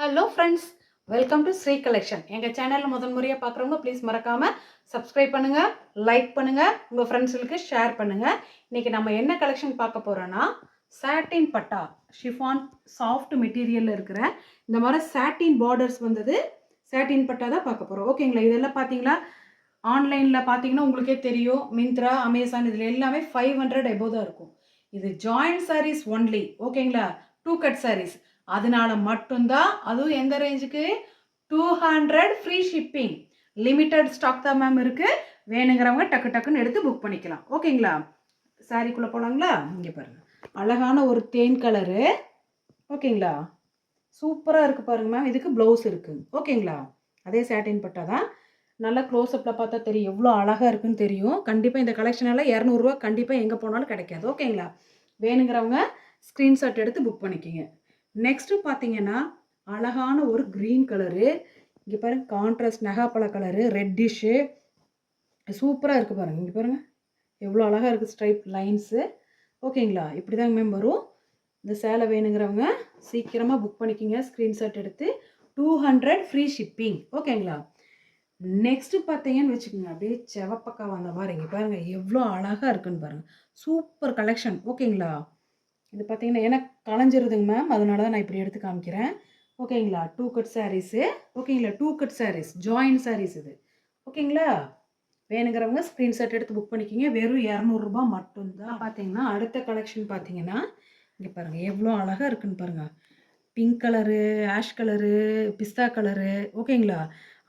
Hello friends, welcome to Shri collection. எங்கள் சேனலில் முதல் முறையாக பார்க்குறவங்க ப்ளீஸ் மறக்காமல் சப்ஸ்கிரைப் பண்ணுங்கள், லைக் பண்ணுங்கள், உங்கள் ஃப்ரெண்ட்ஸுகளுக்கு ஷேர் பண்ணுங்கள். இன்றைக்கி நம்ம என்ன கலெக்ஷன் பார்க்க போகிறோன்னா, சாட்டின் பட்டா ஷிஃபான் சாஃப்ட் மெட்டீரியலில் இருக்கிற இந்த மாதிரி சாட்டின் பார்டர்ஸ் வந்தது சாட்டின் பட்டா தான் பார்க்க போகிறோம். ஓகேங்களா? இதெல்லாம் பார்த்தீங்களா, ஆன்லைனில் பார்த்தீங்கன்னா உங்களுக்கே தெரியும், மிந்த்ரா, அமேசான் இதில் எல்லாமே 500 எபோவ் தான் இருக்கும். இது ஜாயிண்ட் சாரீஸ் ஒன்லி. ஓகேங்களா? 2 கட் சாரீஸ். அதனால மட்டும்தான், அதுவும் எந்த ரேஞ்சுக்கு, 200 ஃப்ரீ ஷிப்பிங். லிமிட்டட் ஸ்டாக் தான் மேம் இருக்குது. வேணுங்கிறவங்க டக்கு டக்குன்னு எடுத்து புக் பண்ணிக்கலாம். ஓகேங்களா? சாரிக்குள்ளே போகலாங்களா? இங்கே பாருங்கள், அழகான ஒரு தேன் கலரு. ஓகேங்களா? சூப்பராக இருக்குது பாருங்கள் மேம். இதுக்கு ப்ளவுஸ் இருக்குது. ஓகேங்களா? அதே சாட்டின் பட்டா தான். நல்லா க்ளோஸ்அப்பில் பார்த்தா தெரியும், எவ்வளோ அழகாக இருக்குன்னு தெரியும். கண்டிப்பாக இந்த கலெக்ஷனெல்லாம் 200 கண்டிப்பாக எங்கே போனாலும் கிடைக்காது. ஓகேங்களா? வேணுங்கிறவங்க ஸ்க்ரீன்ஷாட் எடுத்து புக் பண்ணிக்கிங்க. நெக்ஸ்ட்டு பார்த்தீங்கன்னா, அழகான ஒரு க்ரீன் கலரு. இங்கே பாருங்கள், கான்ட்ராஸ்ட் நகாப்பழ கலரு, ரெட்டிஷ்ஷு சூப்பராக இருக்குது பாருங்கள். இங்கே பாருங்கள், எவ்வளோ அழகாக இருக்குது ஸ்ட்ரைப் லைன்ஸு. ஓகேங்களா? இப்படி தாங்க மேம் வரும். இந்த சேலை வேணுங்கிறவங்க சீக்கிரமாக புக் பண்ணிக்கிங்க, ஸ்க்ரீன்ஷாட் எடுத்து. 200 ஃப்ரீ ஷிப்பிங். ஓகேங்களா? நெக்ஸ்ட்டு பார்த்தீங்கன்னு வச்சுக்கோங்க, அப்படியே செவப்பக்கா வந்த மாதிரி இங்கே பாருங்கள், எவ்வளோ அழகாக இருக்குன்னு பாருங்கள். Super collection. ஓகேங்களா? இது பார்த்தீங்கன்னா எனக்கு கலைஞ்சிருதுங்க மேம், அதனால தான் நான் இப்படி எடுத்து காமிக்கிறேன். ஓகேங்களா? 2 கட் சாரீஸு. ஓகேங்களா? 2 கட் சாரீஸ், ஜாயின்ட் சாரீஸ் இது. ஓகேங்களா? வேணுங்கிறவங்க ஸ்க்ரீன்ஷாட் எடுத்து புக் பண்ணிக்கிங்க. வெறும் 200 மட்டும்தான். பார்த்தீங்கன்னா அடுத்த கலெக்ஷன் பார்த்தீங்கன்னா, இங்கே பாருங்கள், எவ்வளோ அழகாக இருக்குன்னு பாருங்கள். பிங்க் கலரு, ஆஷ் கலரு, பிஸ்தா கலரு. ஓகேங்களா?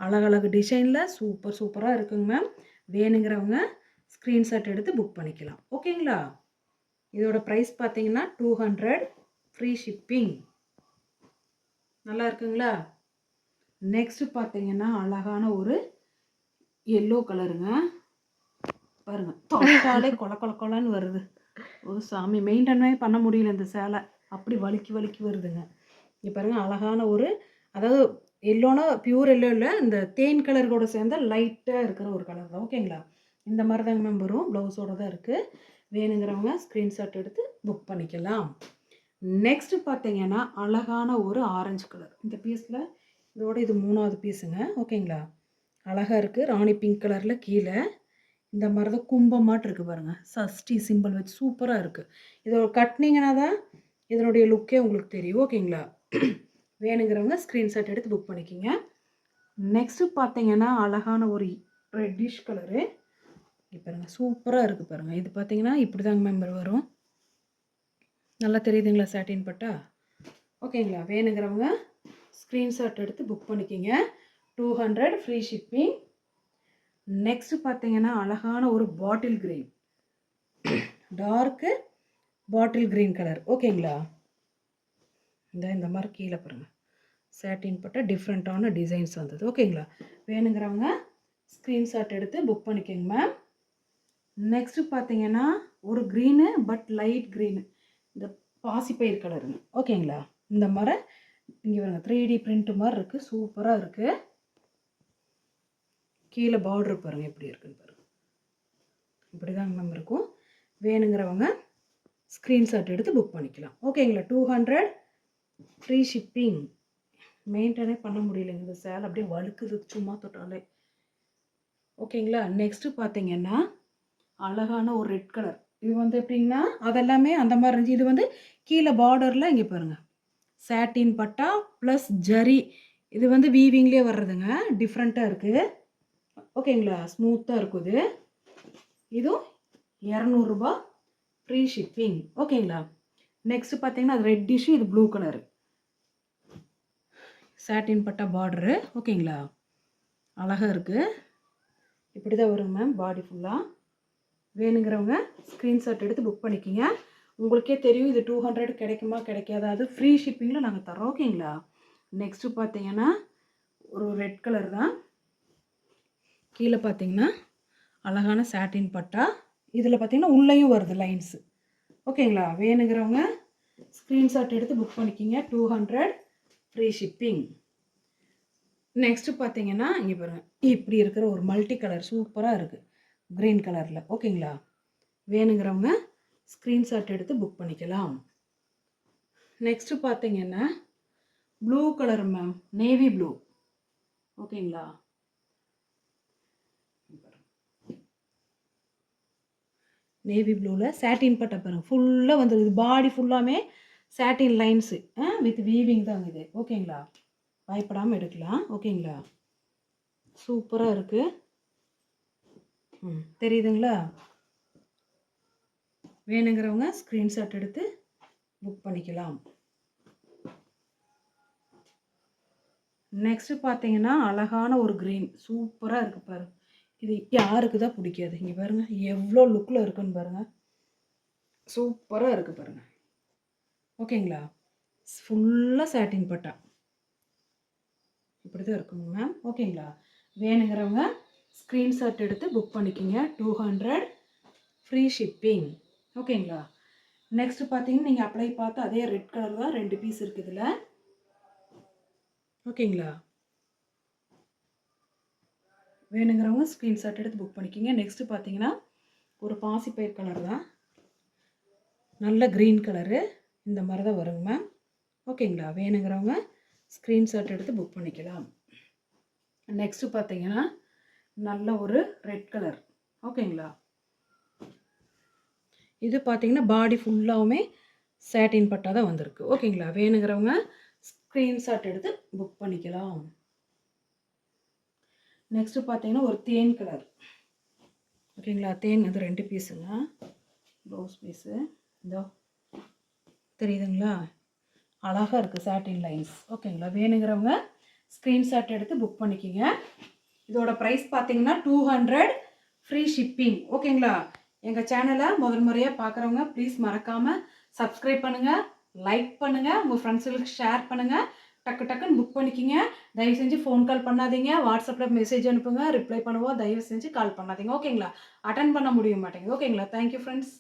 அழகழகு டிசைனில் சூப்பர் சூப்பராக இருக்குங்க மேம். வேணுங்கிறவங்க ஸ்க்ரீன்ஷாட் எடுத்து புக் பண்ணிக்கலாம். ஓகேங்களா? இதோட ப்ரைஸ் பார்த்தீங்கன்னா 200 ஃப்ரீ ஷிப்பிங். நல்லா இருக்குங்களா? நெக்ஸ்ட்டு பார்த்தீங்கன்னா, அழகான ஒரு எல்லோ கலருங்க. பாருங்கள், தொட்டாலே கொல கொல கொலன்னு வருது. ஓ சாமி, மெயின்டைனே பண்ண முடியல இந்த சேலை. அப்படி வலிக்கி வலிக்கி வருதுங்க. இங்கே பாருங்கள், அழகான ஒரு, அதாவது எல்லோனா பியூர் எல்லோ இல்லை, இந்த தேன் கலர் கூட சேர்ந்த லைட்டாக இருக்கிற ஒரு கலர் தான். ஓகேங்களா? இந்த மாதிரி தாங்க மேம் வரும். ப்ளவுஸோடு தான் இருக்குது. வேணுங்கிறவங்க ஸ்க்ரீன்ஷாட் எடுத்து புக் பண்ணிக்கலாம். நெக்ஸ்ட்டு பார்த்தீங்கன்னா, அழகான ஒரு ஆரஞ்சு கலர். இந்த பீஸில் இதோட இது 3வது பீஸுங்க. ஓகேங்களா? அழகாக இருக்குது. ராணி பிங்க் கலரில் கீழே இந்த மாதிரி தான் கும்பமாட்டு இருக்குது பாருங்கள். சஷ்டி சிம்பிள் வச்சு சூப்பராக இருக்குது. இதோட கட்டினீங்கன்னா தான் இதனுடைய லுக்கே உங்களுக்கு தெரியும். ஓகேங்களா? வேணுங்கிறவங்க ஸ்க்ரீன்ஷாட் எடுத்து புக் பண்ணிக்கிங்க. நெக்ஸ்ட்டு பார்த்தீங்கன்னா, அழகான ஒரு ரெட்டிஷ் கலரு. இப்போ பாருங்கள், சூப்பராக இருக்குது பாருங்கள். இது பார்த்தீங்கன்னா இப்படி தாங்க மெம்பர் வரும். நல்லா தெரியுதுங்களா சாட்டின் பட்டா? ஓகேங்களா? வேணுங்கிறவங்க ஸ்க்ரீன்ஷாட் எடுத்து புக் பண்ணிக்கிங்க. 200 ஃப்ரீ ஷிப்பிங். நெக்ஸ்ட்டு பார்த்தீங்கன்னா, அழகான ஒரு bottle green, dark bottle green colour. ஓகேங்களா? இந்த மாதிரி கீழே பாருங்கள், சாட்டின் பட்டா டிஃப்ரெண்ட்டான டிசைன்ஸ் வந்தது. ஓகேங்களா? வேணுங்கிறவங்க ஸ்க்ரீன்ஷாட் எடுத்து புக் பண்ணிக்கோங்க மேம். நெக்ஸ்ட்டு பார்த்தீங்கன்னா, ஒரு க்ரீனு பட் லைட் க்ரீனு, இந்த பாசிப்பயிர் கலருங்க. ஓகேங்களா? இந்த மாதிரி இங்கே பாருங்கள், 3D பிரிண்ட் மாதிரி இருக்குது. சூப்பராக இருக்குது. கீழே பார்டர் பாருங்கள் எப்படி இருக்குன்னு பாருங்கள். இப்படி தாங்க மேம் இருக்கும். வேணுங்கிறவங்க ஸ்க்ரீன்ஷாட் எடுத்து புக் பண்ணிக்கலாம். ஓகேங்களா? 200 ஃப்ரீ ஷிப்பிங். மெயின்டைனே பண்ண முடியலைங்க இந்த சேலை, அப்படியே வழுக்குது சும்மா தொட்டாலே. ஓகேங்களா? நெக்ஸ்ட்டு பார்த்தீங்கன்னா, அழகான ஒரு ரெட் கலர். இது வந்து எப்படிங்கன்னா, அதெல்லாமே அந்த மாதிரி இருந்துச்சு. இது வந்து கீழே பார்டரில் இங்கே பாருங்கள், சாட்டின் பட்டா ப்ளஸ் ஜரி. இது வந்து வீவிங்லேயே வர்றதுங்க. டிஃப்ரெண்ட்டாக இருக்குது. ஓகேங்களா? ஸ்மூத்தாக இருக்குது. இதுவும் 200 ஃப்ரீ ஷிப்பிங். ஓகேங்களா? நெக்ஸ்ட்டு பார்த்தீங்கன்னா, அது ரெட்டிஷு, இது ப்ளூ கலரு, சாட்டின் பட்டா பார்டரு. ஓகேங்களா? அழகாக இருக்குது. இப்படி தான் வருங்க மேம் பாடி ஃபுல்லாக. வேணுங்கிறவங்க ஸ்க்ரீன்ஷாட் எடுத்து புக் பண்ணிக்கிங்க. உங்களுக்கே தெரியும் இது 200 கிடைக்குமா கிடைக்காதா, அது ஃப்ரீ ஷிப்பிங்கில் நாங்கள் தரோம். ஓகேங்களா? நெக்ஸ்ட்டு பார்த்தீங்கன்னா, ஒரு ரெட் கலர் தான். கீழே பார்த்தீங்கன்னா அழகான சாட்டின் பட்டா. இதில் பார்த்தீங்கன்னா உள்ளேயும் வருது லைன்ஸு. ஓகேங்களா? வேணுங்கிறவங்க ஸ்க்ரீன்ஷாட் எடுத்து புக் பண்ணிக்கிங்க. 200 ஃப்ரீ ஷிப்பிங். நெக்ஸ்ட்டு பார்த்தீங்கன்னா, இங்கே பாருங்கள், இப்படி இருக்கிற ஒரு மல்டி கலர் சூப்பராக இருக்குது, க்ரீன் கலரில். ஓகேங்களா? வேணுங்கிறவங்க ஸ்க்ரீன்ஷாட் எடுத்து புக் பண்ணிக்கலாம். நெக்ஸ்ட்டு பார்த்தீங்கன்னா, blue colour ma'am, navy blue. ஓகேங்களா? நேவி ப்ளூவில் சாட்டின் பட்டை பாருங்கள், ஃபுல்லாக வந்துடுது. பாடி ஃபுல்லாமே சாட்டின் லைன்ஸு வித் வீவிங் தாங்க இது. ஓகேங்களா? பயப்படாமல் எடுக்கலாம். ஓகேங்களா? சூப்பராக இருக்குது. தெரியுதுங்களா? வேணுங்கிறவங்க ஸ்க்ரீன்ஷாட் எடுத்து புக் பண்ணிக்கலாம். நெக்ஸ்ட்டு பார்த்தீங்கன்னா அழகான ஒரு க்ரீன் சூப்பராக இருக்குது பாருங்கள். இது யாருக்கு தான் பிடிக்காது? இங்கே பாருங்கள் எவ்வளோ லுக்கில் இருக்குன்னு பாருங்கள். சூப்பராக இருக்குது பாருங்கள். ஓகேங்களா? ஃபுல்லாக சாட்டின் பட்டா இப்படி தான் இருக்குங்க மேம். ஓகேங்களா? வேணுங்கிறவங்க ஸ்க்ரீன்ஷாட் எடுத்து புக் பண்ணிக்கிங்க. 200 ஃப்ரீ ஷிப்பிங். ஓகேங்களா? நெக்ஸ்ட்டு பார்த்தீங்கன்னா நீங்கள் அப்ளை பார்த்து அதே ரெட் கலர் தான் 2 பீஸ் இருக்குது இதில். ஓகேங்களா? வேணுங்கிறவங்க ஸ்க்ரீன்ஷாட் எடுத்து புக் பண்ணிக்கிங்க. நெக்ஸ்ட்டு பார்த்தீங்கன்னா ஒரு பாசிப்பயிர் கலர் தான், நல்ல க்ரீன் கலரு, இந்த மாதிரி தான் வருங்க மேம். ஓகேங்களா? வேணுங்கிறவங்க ஸ்க்ரீன்ஷாட் எடுத்து புக் பண்ணிக்கலாம். நெக்ஸ்ட்டு பார்த்தீங்கன்னா நல்ல ஒரு ரெட் கலர். ஓகேங்களா? இது பார்த்தீங்கன்னா பாடி ஃபுல்லாகவுமே சாட்டின் பட்டா தான் வந்திருக்கு. ஓகேங்களா? வேணுங்கிறவங்க ஸ்க்ரீன்ஷாட் எடுத்து புக் பண்ணிக்கலாம். நெக்ஸ்ட்டு பார்த்தீங்கன்னா ஒரு தேன் கலர். ஓகேங்களா? தேன் இது 2 பீஸுங்க, ப்ளவுஸ் பீஸு. இதோ தெரியுதுங்களா? அழகாக இருக்குது சாட்டின் லைன்ஸ். ஓகேங்களா? வேணுங்கிறவங்க ஸ்க்ரீன்ஷாட் எடுத்து புக் பண்ணிக்கிங்க. இதோட ப்ரைஸ் பார்த்தீங்கன்னா 200 ஃப்ரீ ஷிப்பிங். ஓகேங்களா? எங்கள் சேனலை முதல் முறையாக பார்க்குறவங்க ப்ளீஸ் மறக்காமல் சப்ஸ்கிரைப் பண்ணுங்கள், லைக் பண்ணுங்கள், உங்கள் ஃப்ரெண்ட்ஸுகளுக்கு ஷேர் பண்ணுங்கள். டக்கு டக்குன்னு புக் பண்ணிக்கிங்க. தயவு செஞ்சு ஃபோன் கால் பண்ணாதீங்க, வாட்ஸ்அப்பில் மெசேஜ் அனுப்புங்க, ரிப்ளை பண்ணுவோம். தயவு செஞ்சு கால் பண்ணாதீங்க. ஓகேங்களா? அட்டன் பண்ண முடிய மாட்டேங்குது. ஓகேங்களா? Thank you friends.